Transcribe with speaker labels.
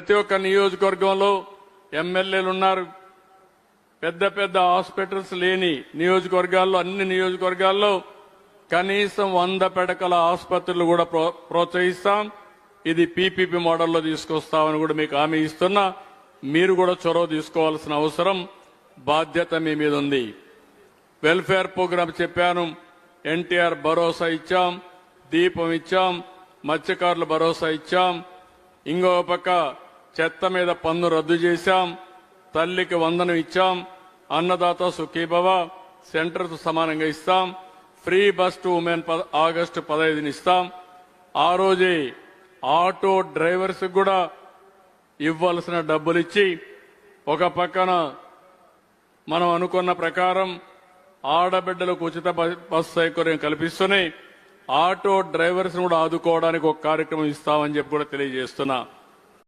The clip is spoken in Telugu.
Speaker 1: ప్రతి ఒక్క నియోజకవర్గంలో ఎమ్మెల్యేలు ఉన్నారు. పెద్ద పెద్ద హాస్పిటల్స్ లేని నియోజకవర్గాల్లో అన్ని నియోజకవర్గాల్లో కనీసం 100 పడకల ఆసుపత్రులు కూడా ప్రోత్సహిస్తాం. ఇది పీపీపీ మోడల్లో తీసుకొస్తామని కూడా మీకు హామీ ఇస్తున్నా. మీరు కూడా చొరవ తీసుకోవాల్సిన అవసరం బాధ్యత మీ మీద ఉంది. వెల్ఫేర్ ప్రోగ్రాం చెప్పాను. ఎన్టీఆర్ భరోసా ఇచ్చాం, దీపం ఇచ్చాం, మత్స్యకారుల భరోసా ఇచ్చాం. ఇంకో పక్క చెత్త మీద పన్ను రద్దు చేశాం, తల్లికి వందనం ఇచ్చాం, అన్నదాత సుఖీభవ సెంటర్తో సమానంగా ఇస్తాం, free bus to women August 15 ఇస్తాం. ఆ రోజే ఆటో డ్రైవర్స్ కూడా ఇవ్వాల్సిన డబ్బులు ఇచ్చి ఒక పక్కన మనం అనుకున్న ప్రకారం ఆడబిడ్డలకు ఉచిత బస్సు సౌకర్యం కల్పిస్తూనే ఆటో డ్రైవర్స్ కూడా ఆదుకోవడానికి ఒక కార్యక్రమం ఇస్తామని చెప్పి కూడా తెలియజేస్తున్నా.